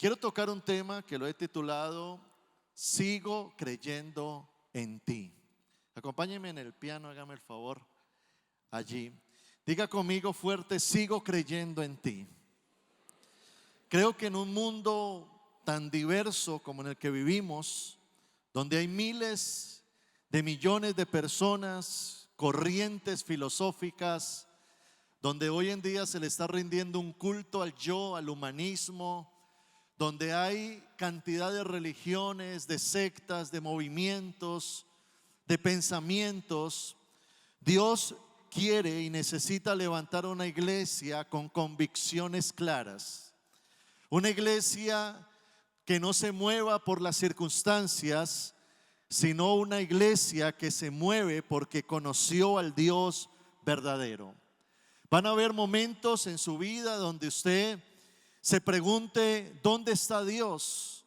Quiero tocar un tema que lo he titulado Sigo creyendo en ti. Acompáñenme en el piano, hágame el favor allí. Diga conmigo fuerte: sigo creyendo en ti. Creo que en un mundo tan diverso como en el que vivimos, donde hay miles de millones de personas, corrientes filosóficas, donde hoy en día se le está rindiendo un culto al yo, al humanismo, donde hay cantidad de religiones, de sectas, de movimientos, de pensamientos, Dios quiere y necesita levantar una iglesia con convicciones claras. Una iglesia que no se mueva por las circunstancias, sino una iglesia que se mueve porque conoció al Dios verdadero. Van a haber momentos en su vida donde usted se pregunte: ¿dónde está Dios?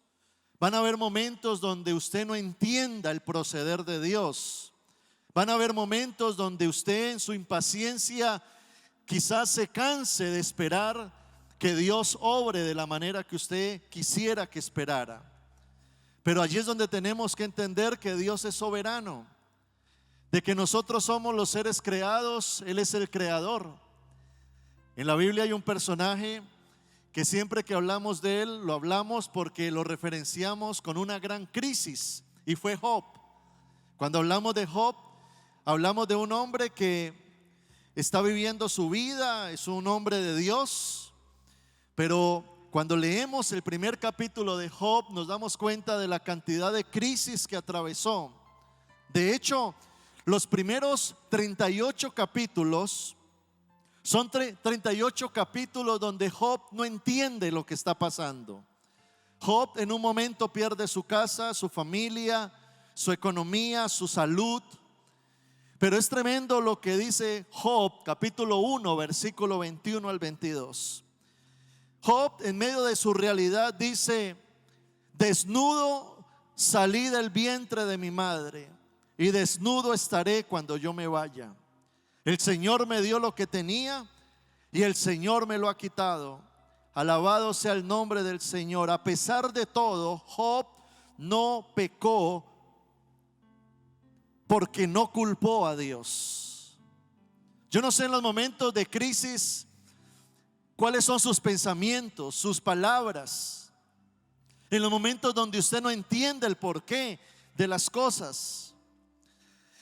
Van a haber momentos donde usted no entienda el proceder de Dios. Van a haber momentos donde usted en su impaciencia quizás se canse de esperar que Dios obre de la manera que usted quisiera que esperara. Pero allí es donde tenemos que entender que Dios es soberano, de que nosotros somos los seres creados, Él es el creador. En la Biblia hay un personaje que siempre que hablamos de él, lo hablamos porque lo referenciamos con una gran crisis, y fue Job. Cuando hablamos de Job, hablamos de un hombre que está viviendo su vida, es un hombre de Dios, pero cuando leemos el primer capítulo de Job, nos damos cuenta de la cantidad de crisis que atravesó. De hecho, los primeros 38 capítulos son 38 capítulos donde Job no entiende lo que está pasando. Job en un momento pierde su casa, su familia, su economía, su salud. Pero es tremendo lo que dice Job, capítulo 1, versículo 21 al 22. Job, en medio de su realidad, dice: desnudo salí del vientre de mi madre, y desnudo estaré cuando yo me vaya. El Señor me dio lo que tenía, y el Señor me lo ha quitado. Alabado sea el nombre del Señor. A pesar de todo, Job no pecó porque no culpó a Dios. Yo no sé en los momentos de crisis cuáles son sus pensamientos, sus palabras. En los momentos donde usted no entiende el porqué de las cosas.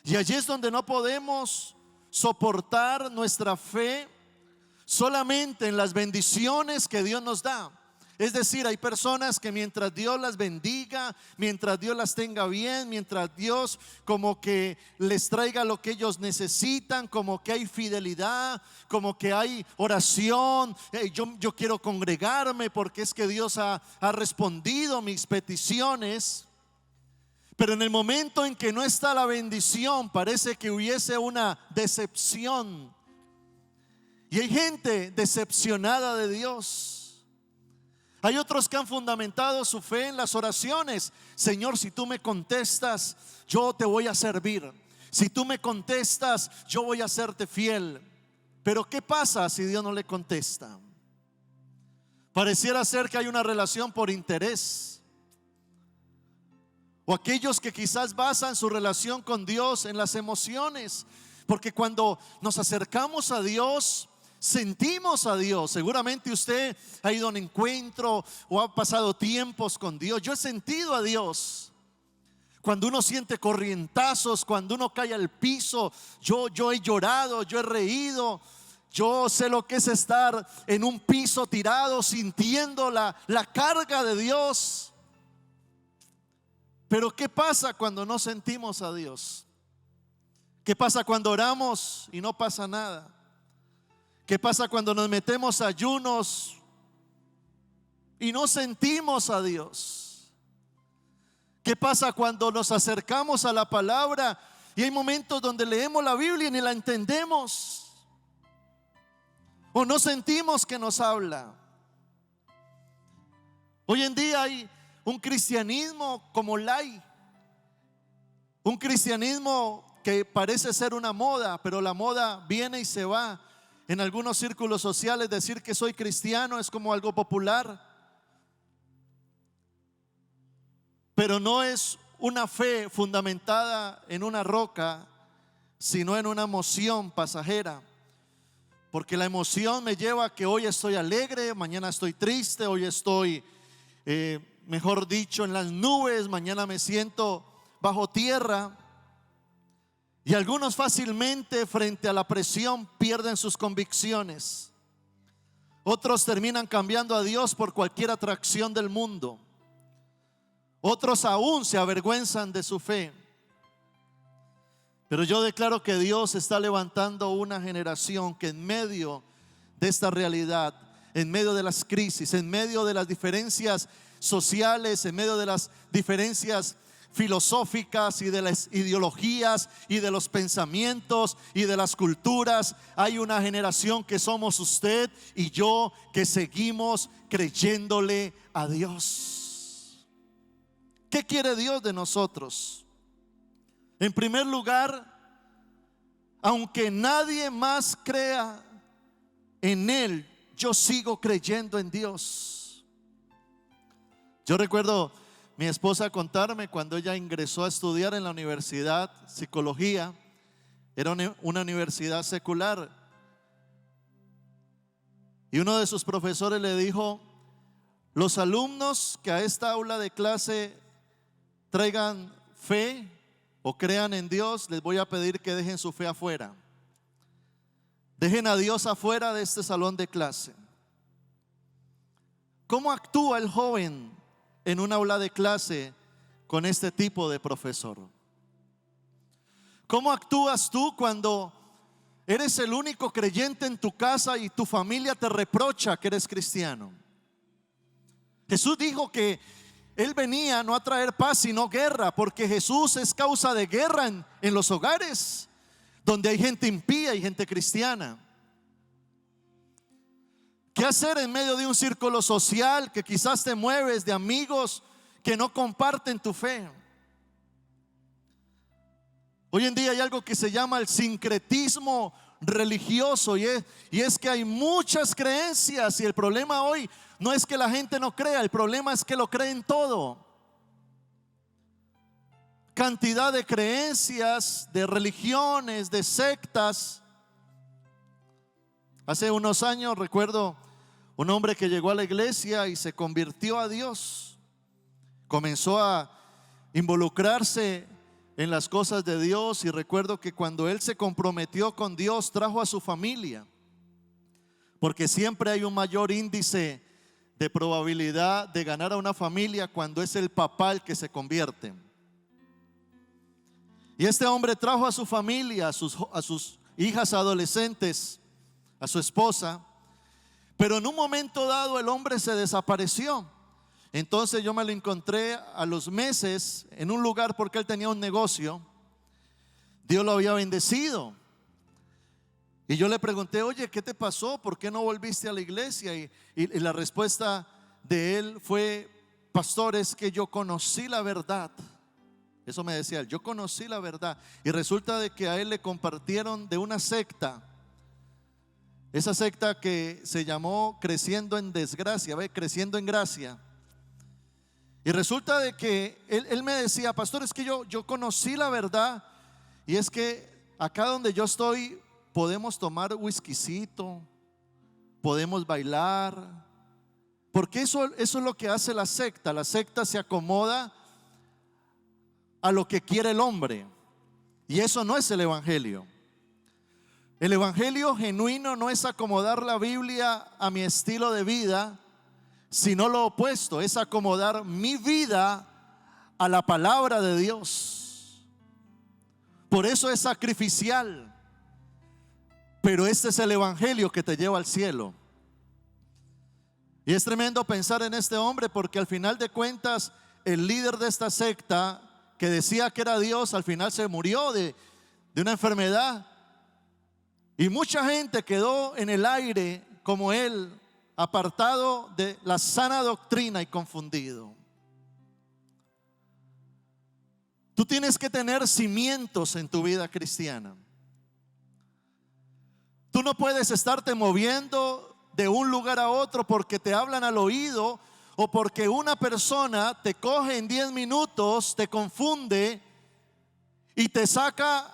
Y allí es donde no podemos soportar nuestra fe solamente en las bendiciones que Dios nos da. Es decir, hay personas que mientras Dios las bendiga, mientras Dios las tenga bien, mientras Dios como que les traiga lo que ellos necesitan, como que hay fidelidad, como que hay oración, yo quiero congregarme porque es que Dios ha respondido mis peticiones. Pero en el momento en que no está la bendición, parece que hubiese una decepción. Y hay gente decepcionada de Dios. Hay otros que han fundamentado su fe en las oraciones. Señor, si tú me contestas, yo te voy a servir. Si tú me contestas, yo voy a serte fiel. Pero ¿qué pasa si Dios no le contesta? Pareciera ser que hay una relación por interés. O aquellos que quizás basan su relación con Dios en las emociones. Porque cuando nos acercamos a Dios, sentimos a Dios. Seguramente usted ha ido a un encuentro o ha pasado tiempos con Dios. Yo he sentido a Dios. Cuando uno siente corrientazos, cuando uno cae al piso, yo he llorado, yo he reído. Yo sé lo que es estar en un piso tirado, sintiendo la carga de Dios. Pero ¿qué pasa cuando no sentimos a Dios? ¿Qué pasa cuando oramos y no pasa nada? ¿Qué pasa cuando nos metemos a ayunos y no sentimos a Dios? ¿Qué pasa cuando nos acercamos a la palabra y hay momentos donde leemos la Biblia y ni la entendemos? ¿O no sentimos que nos habla? Hoy en día hay un cristianismo como light, un cristianismo que parece ser una moda, pero la moda viene y se va. En algunos círculos sociales decir que soy cristiano es como algo popular. pero no es una fe fundamentada en una roca, sino en una emoción pasajera. Porque la emoción me lleva a que hoy estoy alegre, mañana estoy triste, hoy estoy, mejor dicho, en las nubes, mañana me siento bajo tierra. Y algunos fácilmente frente a la presión pierden sus convicciones. Otros terminan cambiando a Dios por cualquier atracción del mundo. Otros aún se avergüenzan de su fe. Pero yo declaro que Dios está levantando una generación que en medio de esta realidad, en medio de las crisis, en medio de las diferencias sociales, en medio de las diferencias filosóficas y de las ideologías y de los pensamientos y de las culturas, hay una generación que somos usted y yo, que seguimos creyéndole a Dios. ¿Qué quiere Dios de nosotros? En primer lugar, aunque nadie más crea en Él, yo sigo creyendo en Dios. Yo recuerdo mi esposa contarme cuando ella ingresó a estudiar en la universidad psicología. Era una universidad secular, y uno de sus profesores le dijo: los alumnos que a esta aula de clase traigan fe o crean en Dios, les voy a pedir que dejen su fe afuera. Dejen a Dios afuera de este salón de clase. ¿Cómo actúa el joven en un aula de clase con este tipo de profesor? ¿Cómo actúas tú cuando eres el único creyente en tu casa y tu familia te reprocha que eres cristiano? Jesús dijo que Él venía no a traer paz sino guerra, porque Jesús es causa de guerra en los hogares donde hay gente impía y gente cristiana. ¿Qué hacer en medio de un círculo social que quizás te mueves de amigos que no comparten tu fe? Hoy en día hay algo que se llama el sincretismo religioso, y es que hay muchas creencias, y el problema hoy no es que la gente no crea, el problema es que lo creen todo. Cantidad de creencias, de religiones, de sectas. Hace unos años recuerdo un hombre que llegó a la iglesia y se convirtió a Dios. Comenzó a involucrarse en las cosas de Dios, y recuerdo que cuando él se comprometió con Dios, trajo a su familia, porque siempre hay un mayor índice de probabilidad de ganar a una familia cuando es el papá el que se convierte. Y este hombre trajo a su familia, a sus hijas adolescentes, a su esposa, pero en un momento dado el hombre se desapareció. Entonces yo me lo encontré a los meses en un lugar, porque él tenía un negocio. Dios lo había bendecido, y yo le pregunté: oye, ¿qué te pasó? ¿Por qué no volviste a la iglesia? Y la respuesta de él fue: pastor, es que yo conocí la verdad. Eso me decía él: yo conocí la verdad. Y resulta de que a él le compartieron de una secta, esa secta que se llamó Creciendo en Desgracia, Creciendo en Gracia. Y resulta de que él me decía: pastor, es que yo conocí la verdad, y es que acá donde yo estoy podemos tomar whiskycito, podemos bailar, porque eso es lo que hace la secta. La secta se acomoda a lo que quiere el hombre, y eso no es el evangelio. El evangelio genuino no es acomodar la Biblia a mi estilo de vida, sino lo opuesto, es acomodar mi vida a la palabra de Dios. Por eso es sacrificial, pero este es el evangelio que te lleva al cielo. Y es tremendo pensar en este hombre, porque al final de cuentas el líder de esta secta, que decía que era Dios, al final se murió de una enfermedad, y mucha gente quedó en el aire como él, apartado de la sana doctrina y confundido. Tú tienes que tener cimientos en tu vida cristiana. Tú no puedes estarte moviendo de un lugar a otro porque te hablan al oído o porque una persona te coge en 10 minutos, te confunde y te saca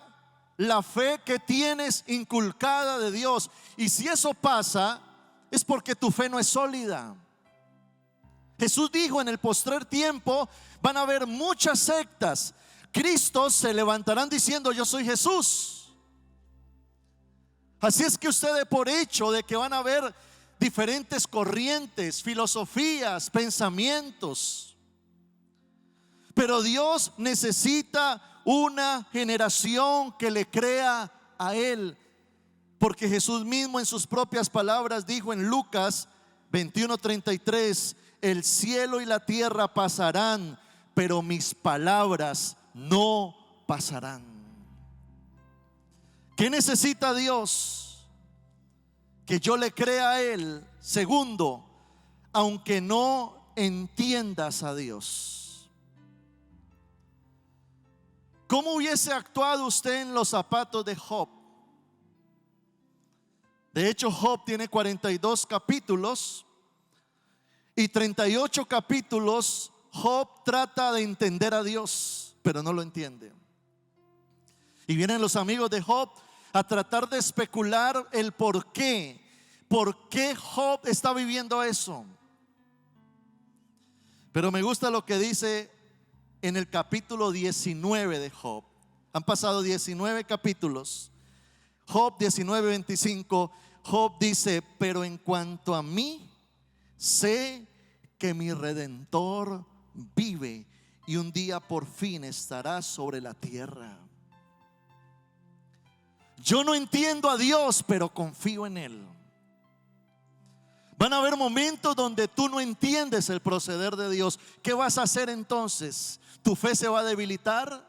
la fe que tienes inculcada de Dios. Y si eso pasa, es porque tu fe no es sólida. Jesús dijo: en el postrer tiempo van a haber muchas sectas. Cristos se levantarán diciendo: yo soy Jesús. Así es que usted dé por hecho de que van a haber diferentes corrientes, filosofías, pensamientos. Pero Dios necesita una generación que le crea a Él, porque Jesús mismo en sus propias palabras dijo en Lucas 21:33: el cielo y la tierra pasarán, pero mis palabras no pasarán. ¿Qué necesita Dios? Que yo le crea a Él. Segundo, aunque no entiendas a Dios. ¿Cómo hubiese actuado usted en los zapatos de Job? De hecho, Job tiene 42 capítulos y 38 capítulos. Job trata de entender a Dios, pero no lo entiende. Y vienen los amigos de Job a tratar de especular el por qué. ¿Por qué Job está viviendo eso? Pero me gusta lo que dice en el capítulo 19 de Job. Han pasado 19 capítulos. Job 19:25. Job dice: pero en cuanto a mí, sé que mi Redentor vive y un día por fin estará sobre la tierra. Yo no entiendo a Dios, pero confío en Él. Van a haber momentos donde tú no entiendes el proceder de Dios. ¿Qué vas a hacer entonces? ¿Tu fe se va a debilitar?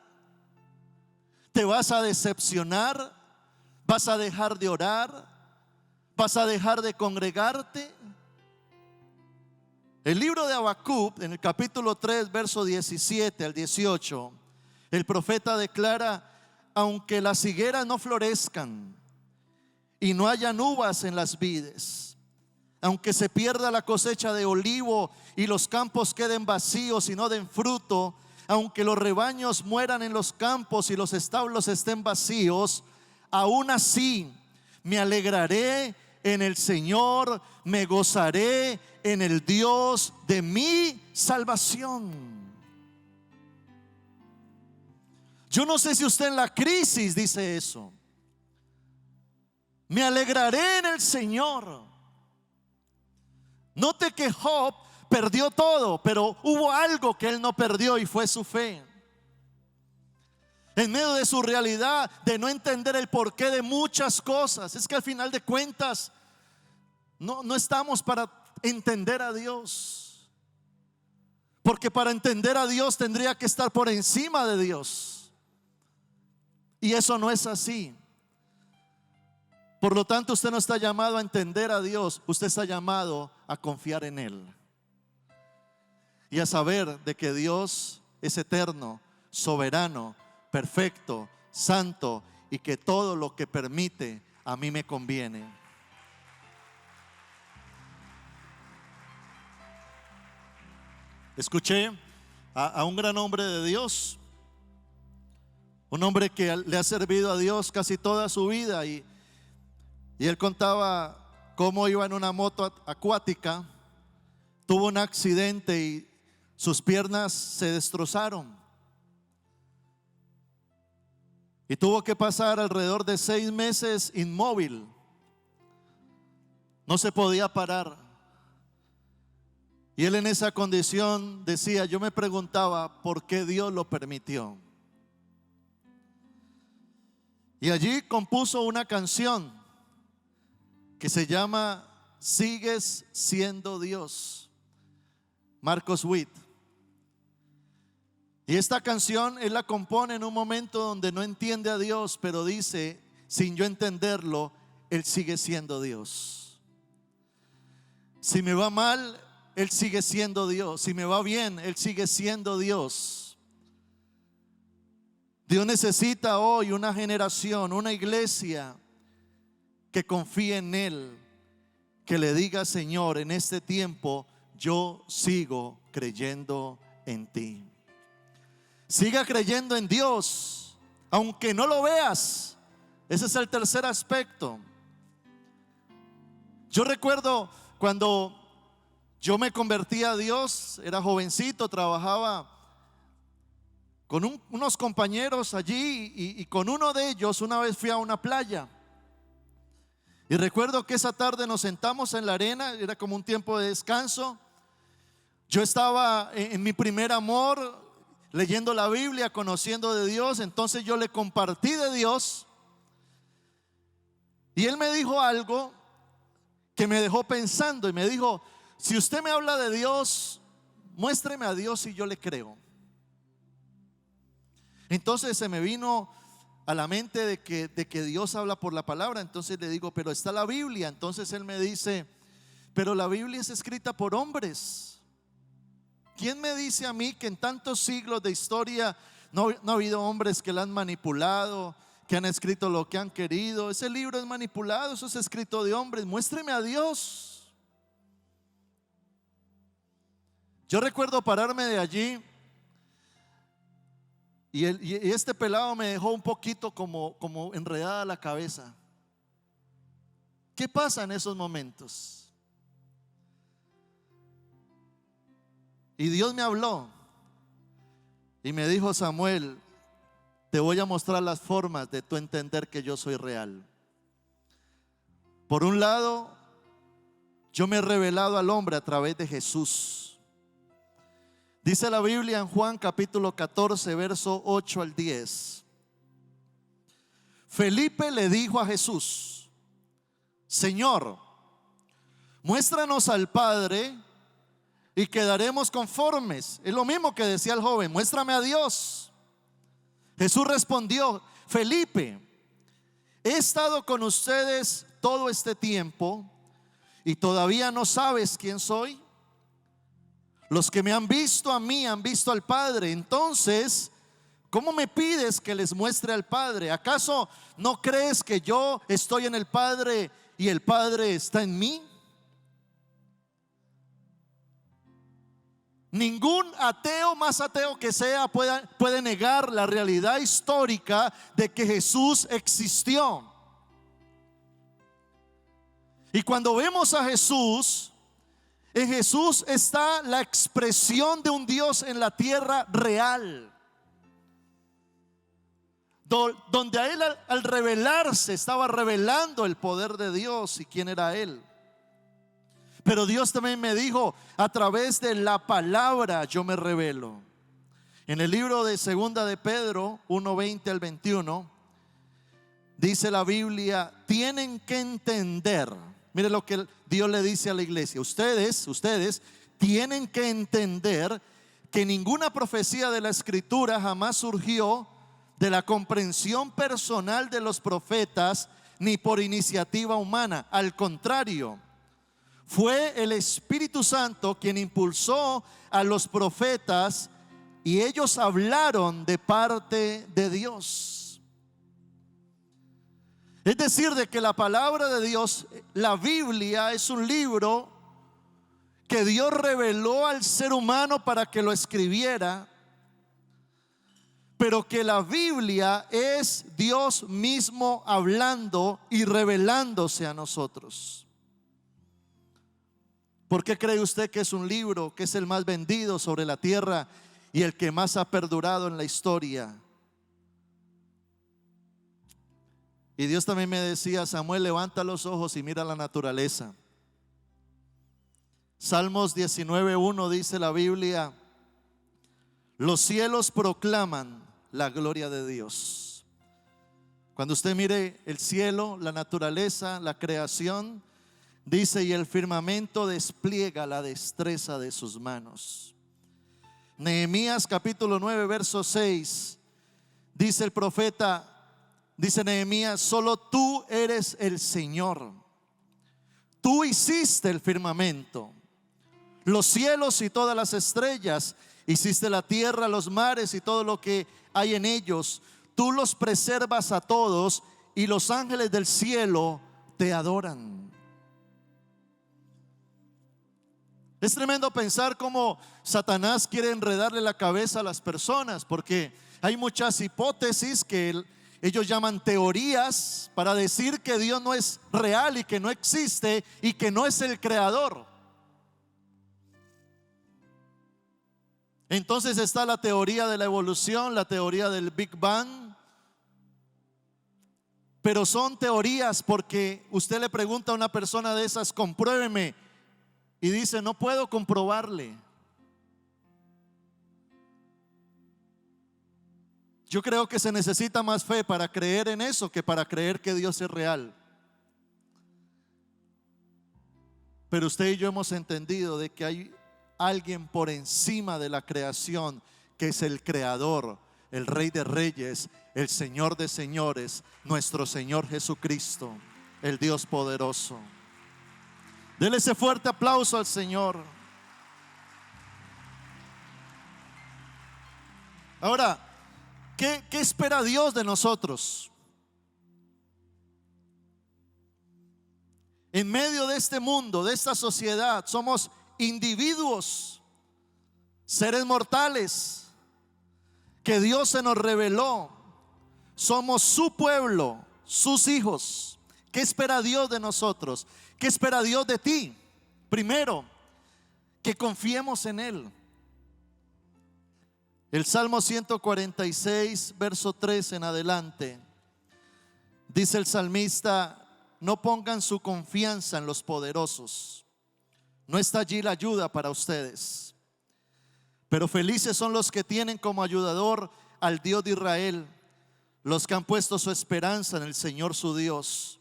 ¿Te vas a decepcionar? ¿Vas a dejar de orar? ¿Vas a dejar de congregarte? El libro de Habacuc, en el capítulo 3, verso 17 al 18, el profeta declara: aunque las higueras no florezcan y no hayan uvas en las vides, aunque se pierda la cosecha de olivo y los campos queden vacíos y no den fruto, aunque los rebaños mueran en los campos y los establos estén vacíos, aún así me alegraré en el Señor, me gozaré en el Dios de mi salvación. Yo no sé si usted en la crisis dice eso. Me alegraré en el Señor. Note que Job perdió todo, pero hubo algo que él no perdió y fue su fe. En medio de su realidad de no entender el porqué de muchas cosas. Es que al final de cuentas no estamos para entender a Dios, porque para entender a Dios tendría que estar por encima de Dios. Y eso no es así. Por lo tanto, usted no está llamado a entender a Dios. Usted está llamado a confiar en Él y a saber de que Dios es eterno, soberano, perfecto, santo, y que todo lo que permite a mí me conviene. Escuché a un gran hombre de Dios, un hombre que le ha servido a Dios casi toda su vida, y él contaba cómo iba en una moto acuática, tuvo un accidente y sus piernas se destrozaron y tuvo que pasar alrededor de 6 meses inmóvil. No se podía parar. Y él en esa condición decía: yo me preguntaba por qué Dios lo permitió. Y allí compuso una canción que se llama Sigues siendo Dios, Marcos Witt. Y esta canción él la compone en un momento donde no entiende a Dios, pero dice: sin yo entenderlo, Él sigue siendo Dios. Si me va mal, Él sigue siendo Dios. Si me va bien, Él sigue siendo Dios. Dios necesita hoy una generación, una iglesia que confíe en Él, que le diga: Señor, en este tiempo yo sigo creyendo en ti. Siga creyendo en Dios, aunque no lo veas. Ese es el tercer aspecto. Yo recuerdo cuando yo me convertí a Dios, era jovencito, trabajaba con unos compañeros allí y con uno de ellos una vez fui a una playa. Y recuerdo que esa tarde nos sentamos en la arena, era como un tiempo de descanso. Yo estaba en mi primer amor, leyendo la Biblia, conociendo de Dios. Entonces yo le compartí de Dios y él me dijo algo que me dejó pensando y me dijo: si usted me habla de Dios, muéstreme a Dios y yo le creo. Entonces se me vino a la mente de que Dios habla por la palabra. Entonces le digo: pero está la Biblia. Entonces él me dice: pero la Biblia es escrita por hombres. ¿Quién me dice a mí que en tantos siglos de historia no ha habido hombres que la han manipulado, que han escrito lo que han querido? Ese libro es manipulado, eso es escrito de hombres. Muéstreme a Dios. Yo recuerdo pararme de allí y este pelado me dejó un poquito como enredada la cabeza. ¿Qué pasa en esos momentos? Y Dios me habló y me dijo: Samuel, te voy a mostrar las formas de tu entender que yo soy real. Por un lado, yo me he revelado al hombre a través de Jesús. Dice la Biblia en Juan capítulo 14, verso 8 al 10. Felipe le dijo a Jesús: Señor, muéstranos al Padre y quedaremos conformes. Es lo mismo que decía el joven: muéstrame a Dios. Jesús respondió: Felipe, he estado con ustedes todo este tiempo y todavía no sabes quién soy. Los que me han visto a mí han visto al Padre. Entonces, ¿cómo me pides que les muestre al Padre? ¿Acaso no crees que yo estoy en el Padre y el Padre está en mí? Ningún ateo, más ateo que sea, puede negar la realidad histórica de que Jesús existió. Y cuando vemos a Jesús, en Jesús está la expresión de un Dios en la tierra real, donde a él al revelarse estaba revelando el poder de Dios y quién era él. Pero Dios también me dijo: a través de la palabra yo me revelo. En el libro de Segunda de Pedro 1:20 al 21 dice la Biblia: tienen que entender. Mire lo que Dios le dice a la iglesia: ustedes tienen que entender que ninguna profecía de la Escritura jamás surgió de la comprensión personal de los profetas ni por iniciativa humana. Al contrario, fue el Espíritu Santo quien impulsó a los profetas y ellos hablaron de parte de Dios. Es decir, de que la palabra de Dios, la Biblia, es un libro que Dios reveló al ser humano para que lo escribiera, pero que la Biblia es Dios mismo hablando y revelándose a nosotros. ¿Por qué cree usted que es un libro que es el más vendido sobre la tierra y el que más ha perdurado en la historia? Y Dios también me decía: Samuel, levanta los ojos y mira la naturaleza. Salmos 19:1 dice la Biblia: los cielos proclaman la gloria de Dios. Cuando usted mire el cielo, la naturaleza, la creación, dice: y el firmamento despliega la destreza de sus manos. Nehemías capítulo 9 verso 6 dice el profeta, dice Nehemías: solo tú eres el Señor. Tú hiciste el firmamento, los cielos y todas las estrellas. Hiciste la tierra, los mares y todo lo que hay en ellos. Tú los preservas a todos y los ángeles del cielo te adoran. Es tremendo pensar cómo Satanás quiere enredarle la cabeza a las personas, porque hay muchas hipótesis que ellos llaman teorías para decir que Dios no es real y que no existe y que no es el creador. Entonces está la teoría de la evolución, la teoría del Big Bang. Pero son teorías porque usted le pregunta a una persona de esas, compruébeme, y dice, no puedo comprobarle. Yo creo que se necesita más fe para creer en eso que para creer que Dios es real. Pero usted y yo hemos entendido de que hay alguien por encima de la creación, que es el creador, el Rey de Reyes, el Señor de Señores, nuestro Señor Jesucristo, el Dios poderoso. Dele ese fuerte aplauso al Señor. Ahora, ¿qué espera Dios de nosotros? En medio de este mundo, de esta sociedad, somos individuos, seres mortales, que Dios se nos reveló. Somos su pueblo, sus hijos. ¿Qué espera Dios de nosotros? ¿Qué espera Dios de ti? Primero, que confiemos en Él. El Salmo 146, verso 3 en adelante, dice el salmista: no pongan su confianza en los poderosos. No está allí la ayuda para ustedes. Pero felices son los que tienen como ayudador al Dios de Israel, los que han puesto su esperanza en el Señor su Dios.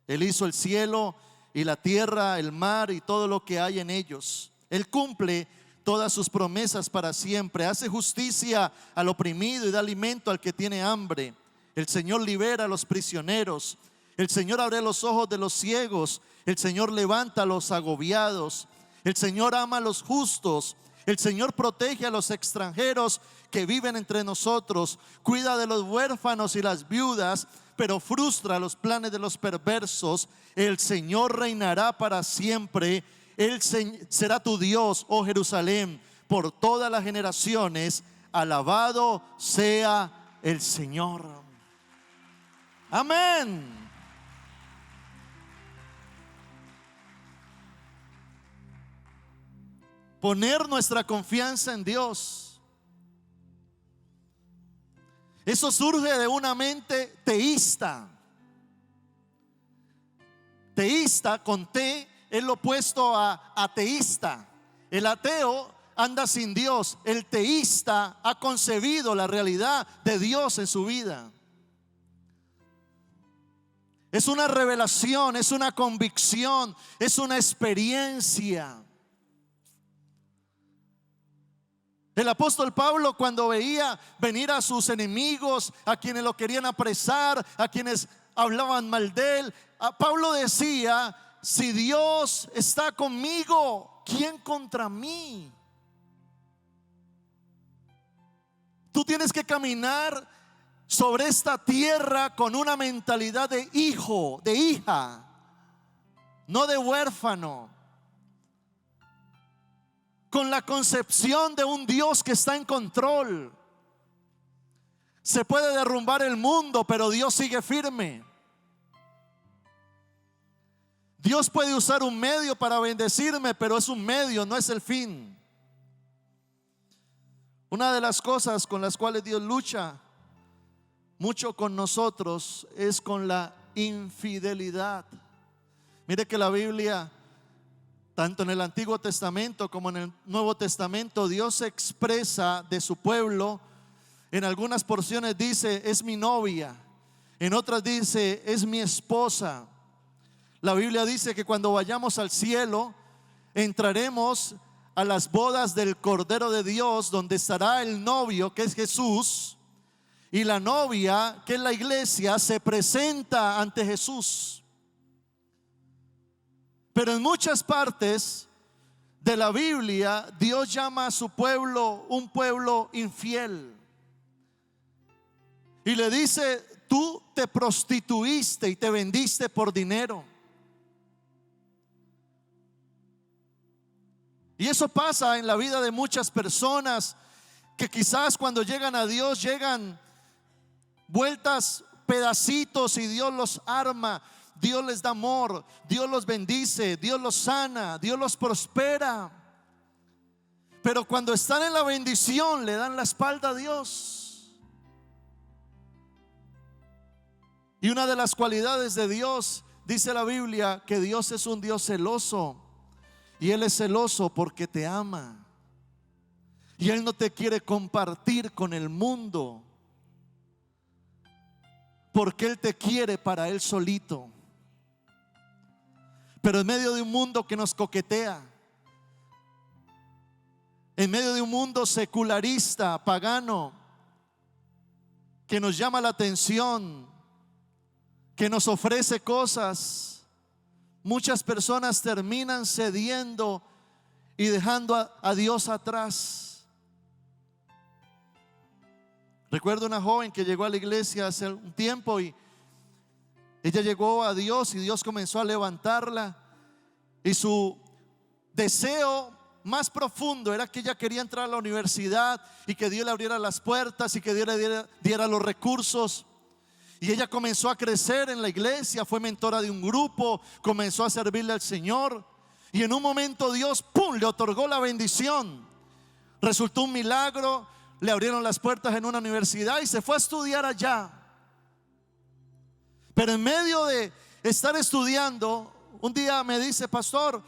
Él hizo el cielo y la tierra, el mar y todo lo que hay en ellos. Él cumple todas sus promesas para siempre. Hace justicia al oprimido y da alimento al que tiene hambre. El Señor libera a los prisioneros. El Señor abre los ojos de los ciegos. El Señor levanta a los agobiados. El Señor ama a los justos. El Señor protege a los extranjeros que viven entre nosotros. Cuida de los huérfanos y las viudas, pero frustra los planes de los perversos. El Señor reinará para siempre. Él será tu Dios, oh Jerusalén, por todas las generaciones. Alabado sea el Señor. Amén. Poner nuestra confianza en Dios. Eso surge de una mente teísta. Teísta con T es lo opuesto a ateísta. El ateo anda sin Dios. El teísta ha concebido la realidad de Dios en su vida. Es una revelación, es una convicción, es una experiencia. El apóstol Pablo, cuando veía venir a sus enemigos, a quienes lo querían apresar, a quienes hablaban mal de él, Pablo decía: si Dios está conmigo, ¿quién contra mí? Tú tienes que caminar sobre esta tierra con una mentalidad de hijo, de hija, no de huérfano, con la concepción de un Dios que está en control. Se puede derrumbar el mundo, pero Dios sigue firme. Dios puede usar un medio para bendecirme, pero es un medio, no es el fin. Una de las cosas con las cuales Dios lucha mucho con nosotros es con la infidelidad. Mire que la Biblia, tanto en el Antiguo Testamento como en el Nuevo Testamento, Dios se expresa de su pueblo. En algunas porciones dice: es mi novia. En otras dice: es mi esposa. La Biblia dice que cuando vayamos al cielo, entraremos a las bodas del Cordero de Dios, donde estará el novio, que es Jesús, y la novia, que es la iglesia, se presenta ante Jesús. Pero en muchas partes de la Biblia, Dios llama a su pueblo un pueblo infiel. Y le dice: tú te prostituiste y te vendiste por dinero. Y eso pasa en la vida de muchas personas que quizás cuando llegan a Dios llegan vueltas pedacitos y Dios los arma, Dios les da amor, Dios los bendice, Dios los sana, Dios los prospera. Pero cuando están en la bendición le dan la espalda a Dios. Y una de las cualidades de Dios, dice la Biblia, que Dios es un Dios celoso. Y Él es celoso porque te ama. Y Él no te quiere compartir con el mundo, porque Él te quiere para Él solito. Pero en medio de un mundo que nos coquetea, en medio de un mundo secularista, pagano, que nos llama la atención, que nos ofrece cosas, muchas personas terminan cediendo y dejando a Dios atrás. Recuerdo una joven que llegó a la iglesia hace un tiempo y ella llegó a Dios y Dios comenzó a levantarla, y su deseo más profundo era que ella quería entrar a la universidad y que Dios le abriera las puertas y que Dios le diera los recursos. Y ella comenzó a crecer en la iglesia, fue mentora de un grupo, comenzó a servirle al Señor. Y en un momento Dios, ¡pum!, le otorgó la bendición. Resultó un milagro, le abrieron las puertas en una universidad y se fue a estudiar allá. Pero en medio de estar estudiando, un día me dice: pastor,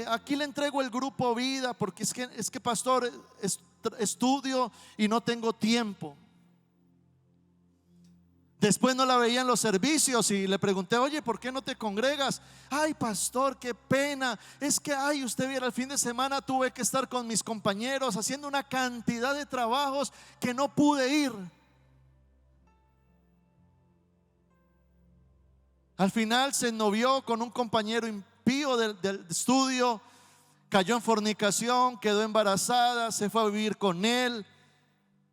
aquí le entrego el grupo Vida, porque es que pastor, estudio y no tengo tiempo. Después no la veía en los servicios y le pregunté: oye, ¿por qué no te congregas? Ay, pastor, qué pena. Es que, usted viera, el fin de semana tuve que estar con mis compañeros haciendo una cantidad de trabajos que no pude ir. Al final se ennovió con un compañero impío del estudio, cayó en fornicación, quedó embarazada, se fue a vivir con él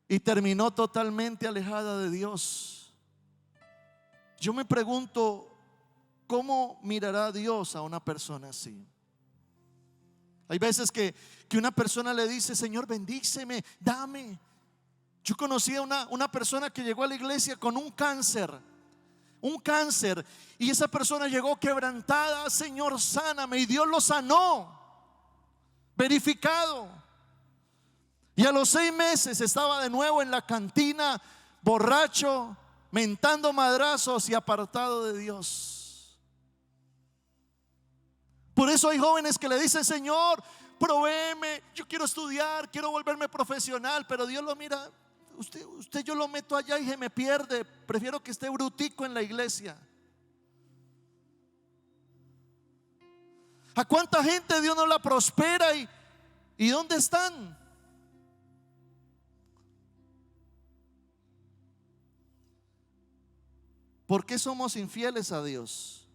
y terminó totalmente alejada de Dios. Yo me pregunto, ¿cómo mirará Dios a una persona así? Hay veces que una persona le dice: Señor, bendíceme, dame. Yo conocí a una persona que llegó a la iglesia con un cáncer, y esa persona llegó quebrantada: Señor, sáname, y Dios lo sanó, verificado. Y a los 6 meses estaba de nuevo en la cantina, borracho, mentando madrazos y apartado de Dios. Por eso hay jóvenes que le dicen: Señor, provéeme, yo quiero estudiar, quiero volverme profesional. Pero Dios lo mira: usted yo lo meto allá y se me pierde, prefiero que esté brutico en la iglesia. ¿A cuánta gente Dios no la prospera y dónde están? ¿Por qué somos infieles a Dios?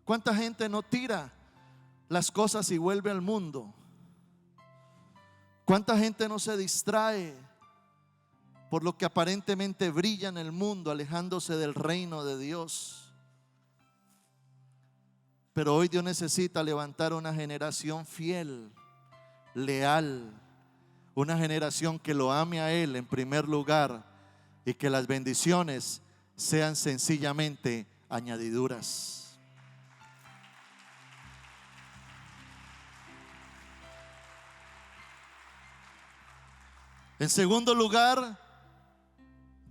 ¿Cuánta gente no tira las cosas y vuelve al mundo? ¿Cuánta gente no se distrae por lo que aparentemente brilla en el mundo, alejándose del reino de Dios? Pero hoy Dios necesita levantar una generación fiel, leal, una generación que lo ame a Él en primer lugar, y que las bendiciones sean sencillamente añadiduras. En segundo lugar,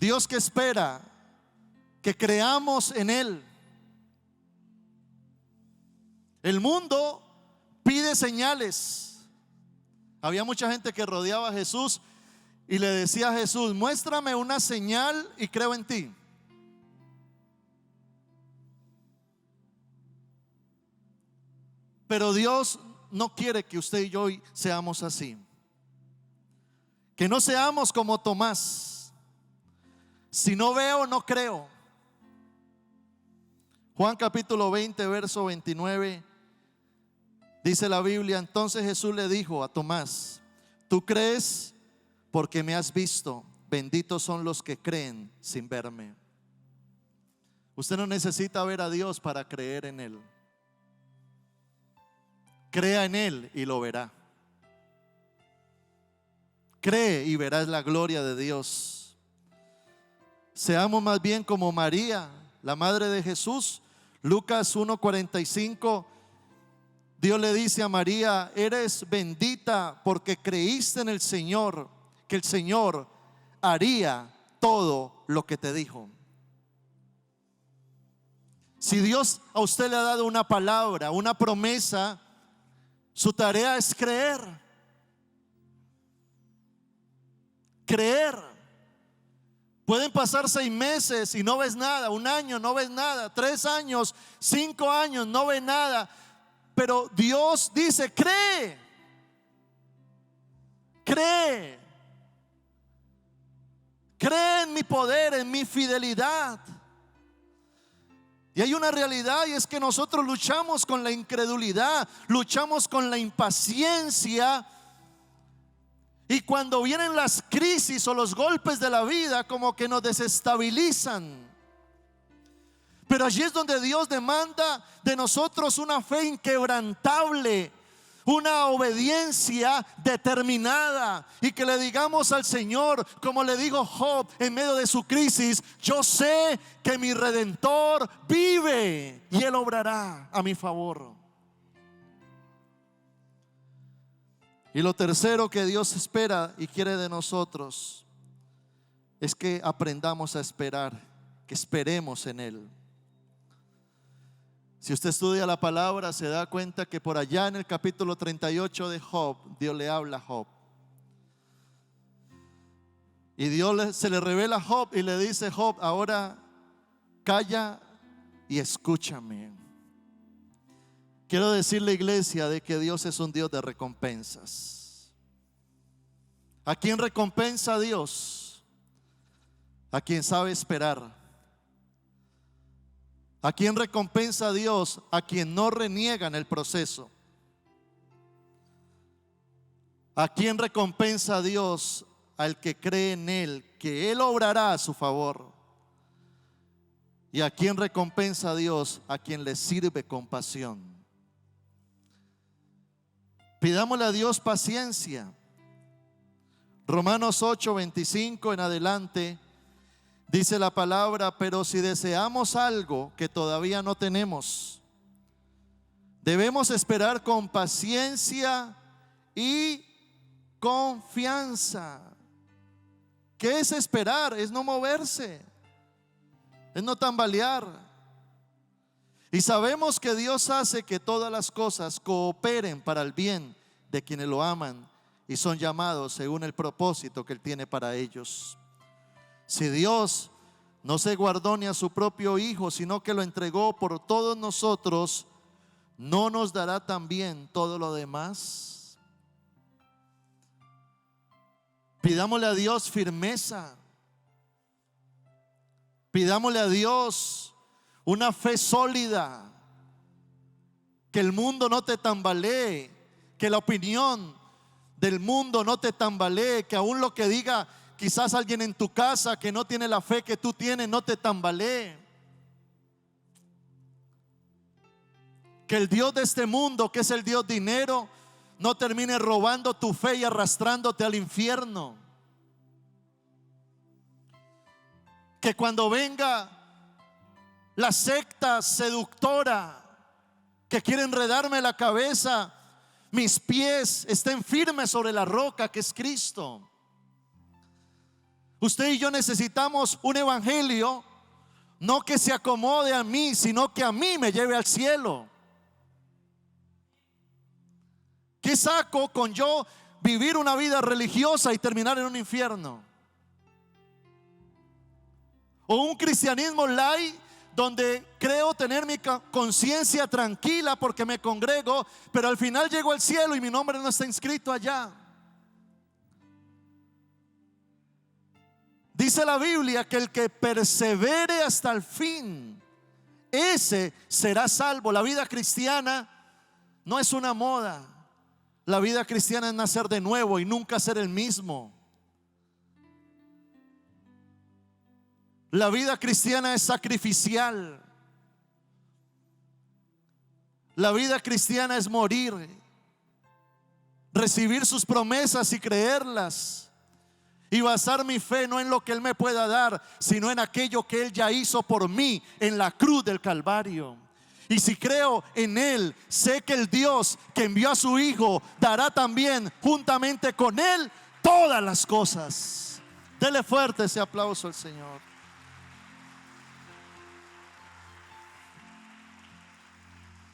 Dios que espera que creamos en Él. El mundo pide señales. Había mucha gente que rodeaba a Jesús y le decía a Jesús: muéstrame una señal y creo en ti. Pero Dios no quiere que usted y yo hoy seamos así. Que no seamos como Tomás: si no veo, no creo. Juan capítulo 20, verso 29, dice la Biblia: entonces Jesús le dijo a Tomás: tú crees porque me has visto, benditos son los que creen sin verme. Usted no necesita ver a Dios para creer en Él. Crea en Él y lo verá. Cree y verás la gloria de Dios. Seamos más bien como María, la madre de Jesús. Lucas 1:45, Dios le dice a María: eres bendita porque creíste en el Señor, que el Señor haría todo lo que te dijo. Si Dios a usted le ha dado una palabra, una promesa, su tarea es creer. Creer. Pueden pasar 6 meses y no ves nada, 1 año no ves nada, 3 años, 5 años no ves nada, pero Dios dice: cree, cree, cree en mi poder, en mi fidelidad. Y hay una realidad, y es que nosotros luchamos con la incredulidad, luchamos con la impaciencia. Y cuando vienen las crisis o los golpes de la vida, como que nos desestabilizan. Pero allí es donde Dios demanda de nosotros una fe inquebrantable, una obediencia determinada, y que le digamos al Señor, como le dijo Job en medio de su crisis: yo sé que mi Redentor vive y Él obrará a mi favor. Y lo tercero que Dios espera y quiere de nosotros es que aprendamos a esperar, que esperemos en Él. Si usted estudia la palabra, se da cuenta que por allá en el capítulo 38 de Job, Dios le habla a Job. Y Dios se le revela a Job y le dice: Job, ahora calla y escúchame. Quiero decirle, iglesia, de que Dios es un Dios de recompensas. ¿A quién recompensa a Dios? A quien sabe esperar. ¿A quién recompensa a Dios? A quien no reniega en el proceso. ¿A quién recompensa a Dios? Al que cree en Él, que Él obrará a su favor. ¿Y a quién recompensa a Dios? A quien le sirve con pasión. Pidámosle a Dios paciencia. Romanos 8:25 en adelante dice la palabra: pero si deseamos algo que todavía no tenemos, debemos esperar con paciencia y confianza. ¿Qué es esperar? Es no moverse, es no tambalear. Y sabemos que Dios hace que todas las cosas cooperen para el bien de quienes lo aman y son llamados según el propósito que Él tiene para ellos. Si Dios no se guardó ni a su propio Hijo, sino que lo entregó por todos nosotros, ¿no nos dará también todo lo demás? Pidámosle a Dios firmeza. Pidámosle a Dios una fe sólida, que el mundo no te tambalee, que la opinión del mundo no te tambalee, que aún lo que diga quizás alguien en tu casa que no tiene la fe que tú tienes no te tambalee. Que el Dios de este mundo, que es el Dios dinero, no termine robando tu fe y arrastrándote al infierno. Que cuando venga la secta seductora que quiere enredarme la cabeza, mis pies estén firmes sobre la roca que es Cristo. Usted y yo necesitamos un evangelio no que se acomode a mí, sino que a mí me lleve al cielo. ¿Qué saco con yo vivir una vida religiosa y terminar en un infierno? O un cristianismo light, donde creo tener mi conciencia tranquila porque me congrego, pero al final llego al cielo y mi nombre no está inscrito allá. Dice la Biblia que el que persevere hasta el fin, ese será salvo. La vida cristiana no es una moda. La vida cristiana es nacer de nuevo y nunca ser el mismo. La vida cristiana es sacrificial. La vida cristiana es morir recibir sus promesas y creerlas, y basar mi fe no en lo que Él me pueda dar, sino en aquello que Él ya hizo por mí en la cruz del Calvario. Y si creo en Él, sé que el Dios que envió a su Hijo dará también juntamente con Él todas las cosas. Dele fuerte ese aplauso al Señor.